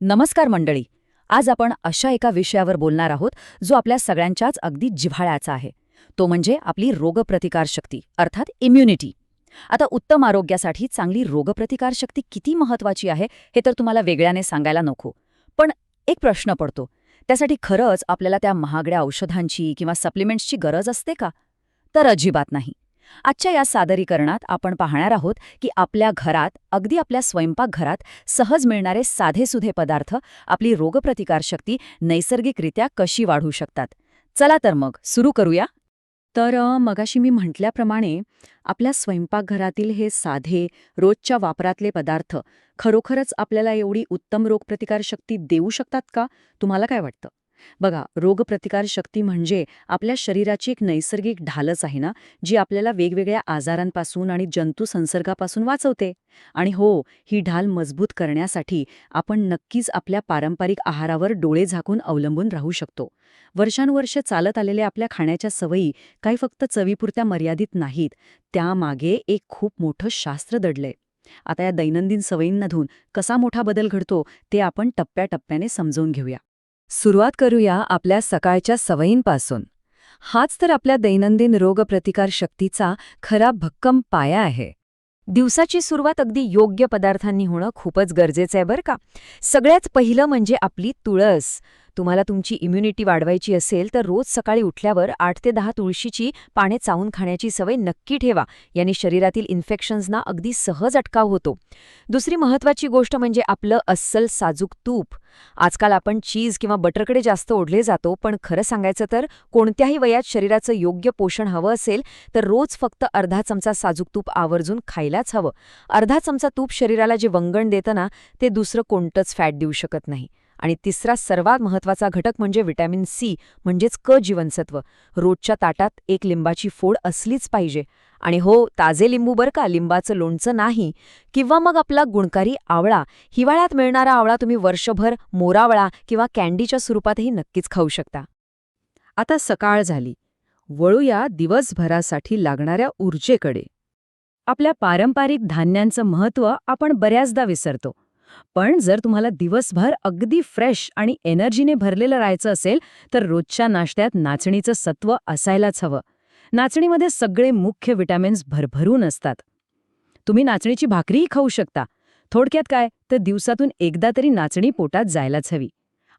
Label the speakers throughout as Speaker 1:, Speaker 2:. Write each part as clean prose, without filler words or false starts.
Speaker 1: नमस्कार मंडळी. आज आपण अशा एका विषयावर बोलणार आहोत जो आपल्या सगळ्यांच्याच अगदी जिव्हाळ्याचा आहे. तो म्हणजे आपली रोगप्रतिकारशक्ती अर्थात इम्युनिटी. आता उत्तम आरोग्यासाठी चांगली रोगप्रतिकारशक्ती किती महत्वाची आहे हे तर तुम्हाला वेगळ्याने सांगायला नको. पण एक प्रश्न पडतो, त्यासाठी खरंच आपल्याला त्या महागड्या औषधांची किंवा सप्लिमेंट्सची गरज असते का? तर अजिबात नाही. आजच्या या सादरीकरणात आपण पाहणार आहोत की आपल्या घरात, अगदी आपल्या स्वयंपाकघरात सहज मिळणारे साधेसुधे पदार्थ आपली रोगप्रतिकारशक्ती नैसर्गिकरित्या कशी वाढवू शकतात. चला तर मग सुरू करूया. मगाशी मी म्हटल्याप्रमाणे आपल्या स्वयंपाकघरातील हे साधे, रोजच्या वापरातले पदार्थ खरोखरच आपल्याला एवढी उत्तम रोगप्रतिकारशक्ती देऊ शकतात का? तुम्हाला काय वाटतं? बघा, रोगप्रतिकारशक्ती म्हणजे आपल्या शरीराची एक नैसर्गिक ढालच आहे ना, जी आपल्याला वेगवेगळ्या आजारांपासून आणि जंतू संसर्गापासून वाचवते. आणि हो, ही ढाल मजबूत करण्यासाठी आपण नक्कीच आपल्या पारंपरिक आहारावर डोळे झाकून अवलंबून राहू शकतो. वर्षानुवर्षे चालत आलेल्या आपल्या खाण्याच्या सवयी काही फक्त चवीपुरत्या मर्यादित नाहीत, त्यामागे एक खूप मोठं शास्त्र दडलंय. आता या दैनंदिन सवयींमधून कसा मोठा बदल घडतो ते आपण टप्प्याटप्प्याने समजून घेऊया. सुरुवात करूया आपल्या सकाळच्या सवयींपासून. हाच तर आपल्या दैनंदिन रोगप्रतिकारशक्तीचा खरा भक्कम पाया आहे. दिवसाची सुरुवात अगदी योग्य पदार्थांनी होणं खूपच गरजेचं आहे बरं का. सगळ्यात पहिलं म्हणजे आपली तुळस. तुम्हाला तुमची इम्युनिटी वाढवायची असेल तर रोज सकाळी उठल्यावर 8 ते 10 तुळशीची पाने चावून खाण्याची सवय नक्की ठेवा. याने शरीरातील इन्फेक्शन्सना अगदी सहज अटकाव होतो. दुसरी महत्त्वाची गोष्ट म्हणजे आपलं अस्सल साजूक तूप. आजकाल आपण चीज किंवा बटरकडे जास्त ओढले जातो, पण खरं सांगायचं तर कोणत्याही वयात शरीराचं योग्य पोषण हवं असेल तर रोज फक्त अर्धा चमचा साजूक तूप आवर्जून खायलाच हवं. अर्धा चमचा तूप शरीराला जे वंगण देतं ना, ते दुसरं कोणतंच फॅट देऊ शकत नाही. आणि तिसरा सर्वात महत्त्वाचा घटक म्हणजे व्हिटॅमिन सी म्हणजेच क जीवनसत्व. रोजच्या ताटात एक लिंबाची फोड असलीच पाहिजे. आणि हो, ताजे लिंबू बरं का, लिंबाचं लोणचं नाही. किंवा मग आपला गुणकारी आवळा. हिवाळ्यात मिळणारा आवळा तुम्ही वर्षभर मोरावळा किंवा कॅन्डीच्या स्वरूपातही नक्कीच खाऊ शकता. आता सकाळ झाली, वळूया दिवसभरासाठी लागणाऱ्या ऊर्जेकडे. आपल्या पारंपरिक धान्यांचं महत्त्व आपण बऱ्याचदा विसरतो. पण जर तुम्हाला दिवसभर अगदी फ्रेश आणि एनर्जीने भरलेलं राहायचं असेल तर रोजच्या नाश्त्यात नाचणीचं सत्व असायलाच हवं. नाचणीमध्ये सगळे मुख्य विटॅमिन्स भरभरून असतात. तुम्ही नाचणीची भाकरीही खाऊ शकता. थोडक्यात काय, तर दिवसातून एकदा तरी नाचणी पोटात जायलाच हवी.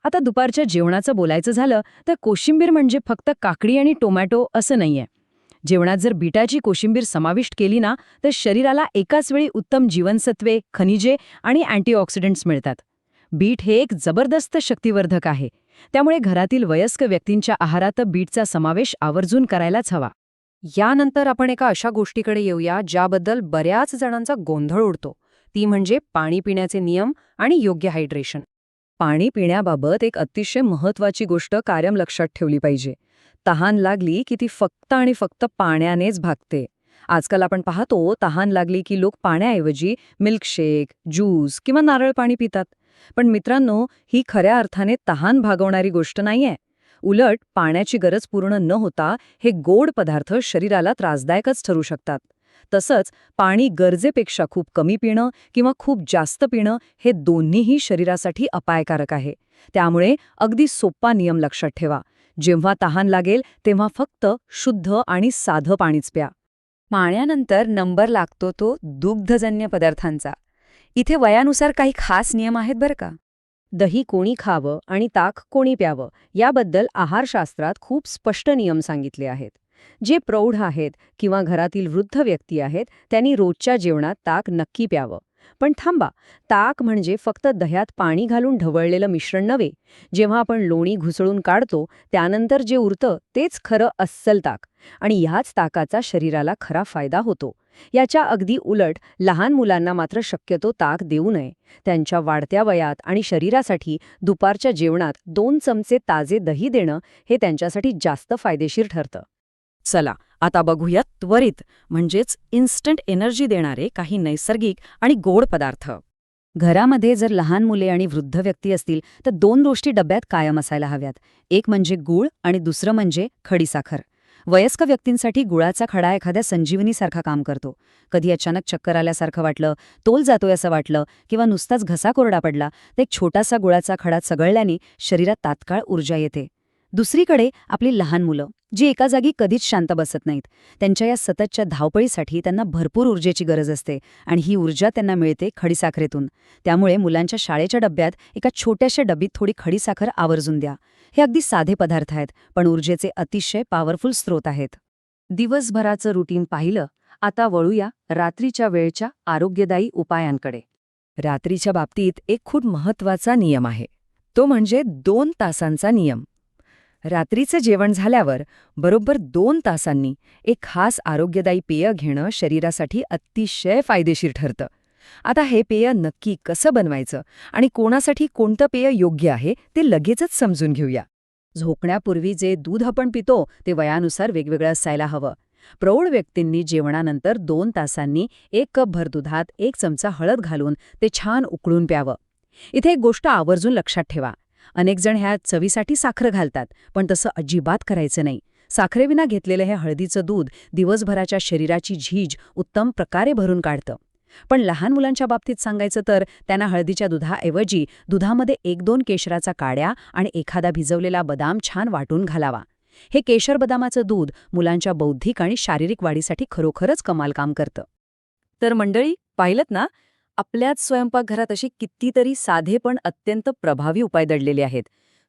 Speaker 1: आता दुपारच्या जेवणाचं बोलायचं झालं तर कोशिंबीर म्हणजे फक्त काकडी आणि टोमॅटो असं नाहीये. जेवणात जर बीटाची कोशिंबीर समाविष्ट केली ना, तर शरीराला एकाच वेळी उत्तम जीवनसत्वे, खनिजे आणि अँटीऑक्सिडंट्स मिळतात. बीट हे एक जबरदस्त शक्तिवर्धक आहे. त्यामुळे घरातील वयस्क व्यक्तींच्या आहारात बीटचा समावेश आवर्जून करायलाच हवा. यानंतर आपण एका अशा गोष्टीकडे येऊया ज्याबद्दल बऱ्याच जणांचा गोंधळ उडतो. ती म्हणजे पाणी पिण्याचे नियम आणि योग्य हायड्रेशन. पाणी पिण्याबाबत एक अतिशय महत्त्वाची गोष्ट कायम लक्षात ठेवली पाहिजे. तहान लागली की ती फक्त आणि फक्त पाण्यानेच भागते. आजकाल आपण पाहतो, तहान लागली की लोक पाण्याऐवजी मिल्कशेक, ज्यूस किंवा नारळ पाणी पितात. पण मित्रांनो, ही खऱ्या अर्थाने तहान भागवणारी गोष्ट नाहीये. उलट पाण्याची गरज पूर्ण न होता हे गोड पदार्थ शरीराला त्रासदायकच ठरू शकतात. तसंच पाणी गरजेपेक्षा खूप कमी पिणं किंवा खूप जास्त पिणं हे दोन्हीही शरीरासाठी अपायकारक आहे. त्यामुळे अगदी सोपा नियम लक्षात ठेवा. जेव्हा तहान लागेल तेव्हा फक्त शुद्ध आणि साधं पाणीच प्या. पाण्यानंतर नंबर लागतो तो दुग्धजन्य पदार्थांचा. इथे वयानुसार काही खास नियम आहेत बरं का. दही कोणी खावं आणि ताक कोणी प्यावं याबद्दल आहारशास्त्रात खूप स्पष्ट नियम सांगितले आहेत. जे प्रौढ आहेत किंवा घरातील वृद्ध व्यक्ती आहेत त्यांनी रोजच्या जेवणात ताक नक्की प्यावं. पण थांबा, ताक म्हणजे फक्त दह्यात पाणी घालून ढवळलेलं मिश्रण नव्हे. जेव्हा आपण लोणी घुसळून काढतो त्यानंतर जे उरतं तेच खरं अस्सल ताक. आणि ह्याच ताकाचा शरीराला खरा फायदा होतो. याच्या अगदी उलट लहान मुलांना मात्र शक्यतो ताक देऊ नये. त्यांच्या वाढत्या वयात आणि शरीरासाठी दुपारच्या जेवणात 2 चमचे ताजे दही देणं हे त्यांच्यासाठी जास्त फायदेशीर ठरतं. चला आता बघूया त्वरित म्हणजेच इन्स्टंट एनर्जी देणारे काही नैसर्गिक आणि गोड पदार्थ. घरामध्ये जर लहान मुले आणि वृद्ध व्यक्ती असतील तर 2 गोष्टी डब्यात कायम असायला हव्यात. एक म्हणजे गूळ आणि दुसरं म्हणजे खडीसाखर. वयस्क व्यक्तींसाठी गुळाचा खडा एखाद्या संजीवनीसारखा काम करतो. कधी अचानक चक्कर आल्यासारखं वाटलं, तोल जातोय असं वाटलं किंवा नुसताच घसा कोरडा पडला तर एक छोटासा गुळाचा खडा चघळल्याने शरीरात तात्काळ ऊर्जा येते. दुसरीकडे आपली लहान मुलं, जी एका जागी कधीच शांत बसत नाहीत, त्यांच्या या सततच्या धावपळीसाठी त्यांना भरपूर ऊर्जेची गरज असते आणि ही ऊर्जा त्यांना मिळते खडीसाखरेतून. त्यामुळे मुलांच्या शाळेच्या डब्यात एका छोट्याशा डबीत थोडी खडीसाखर आवर्जून द्या. हे अगदी साधे पदार्थ आहेत, पण ऊर्जेचे अतिशय पॉवरफुल स्रोत आहेत. दिवसभराचं रुटीन पाहिलं, आता वळूया रात्रीच्या वेळच्या आरोग्यदायी उपायांकडे. रात्रीच्या बाबतीत एक खूप महत्त्वाचा नियम आहे, तो म्हणजे 2 तासांचा नियम. रात्रीचं जेवण झाल्यावर बरोबर 2 तासांनी एक खास आरोग्यदायी पेय घेणं शरीरासाठी अतिशय फायदेशीर ठरतं. आता हे पेय नक्की कसं बनवायचं आणि कोणासाठी कोणतं पेय योग्य आहे ते लगेचच समजून घेऊया. झोपण्यापूर्वी जे दूध आपण पितो ते वयानुसार वेगवेगळं असायला हवं. प्रौढ व्यक्तींनी जेवणानंतर 2 तासांनी 1 कप भर दुधात 1 चमचा हळद घालून ते छान उकळून प्यावं. इथे एक गोष्ट आवर्जून लक्षात ठेवा. अनेक जण ह्या चवीसाठी साखर घालतात, पण तसं अजिबात करायचं नाही. साखरेविना घेतलेलं हे हळदीचं दूध दिवसभराच्या शरीराची झीज उत्तम प्रकारे भरून काढतं. पण लहान मुलांच्या बाबतीत सांगायचं तर त्यांना हळदीच्या दुधाऐवजी दुधामध्ये 1-2 केशराचा काड्या आणि एखादा भिजवलेला बदाम छान वाटून घालावा. हे केशर बदामाचं दूध मुलांच्या बौद्धिक आणि शारीरिक वाढीसाठी खरोखरच कमाल काम करतं. तर मंडळी, पाहिलंत ना, आपल्याच स्वयंपाकघरात अशी कितीतरी साधे पण अत्यंत प्रभावी उपाय दडलेले आहेत.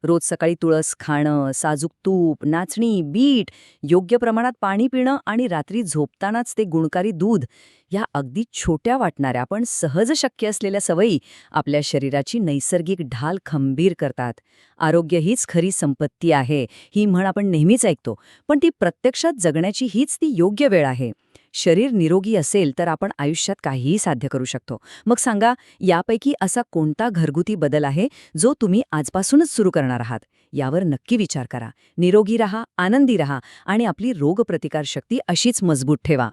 Speaker 1: रोज सकाळी तुळस खाणं, साजूक तूप, नाचणी, बीट, योग्य प्रमाणात पाणी पिणं आणि रात्री झोपतानाच ते गुणकारी दूध, या अगदी छोट्या वाटणाऱ्या पण सहज शक्य असलेल्या सवयी आपल्या शरीराची नैसर्गिक ढाल खंबीर करतात. आरोग्य हीच खरी संपत्ती आहे, ही म्हण आपण नेहमीच ऐकतो, पण ती प्रत्यक्षात जगण्याची हीच ती योग्य वेळ आहे. शरीर निरोगी असेल तर आपण आयुष्यात काहीही साध्य करू शकतो. मग सांगा, यापैकी असा कोणता घरगुती बदल आहे जो तुम्ही आजपासूनच सुरू करणार आहात? यावर नक्की विचार करा. निरोगी रहा, आनंदी रहा आणि आपली रोगप्रतिकारशक्ती अशीच मजबूत ठेवा.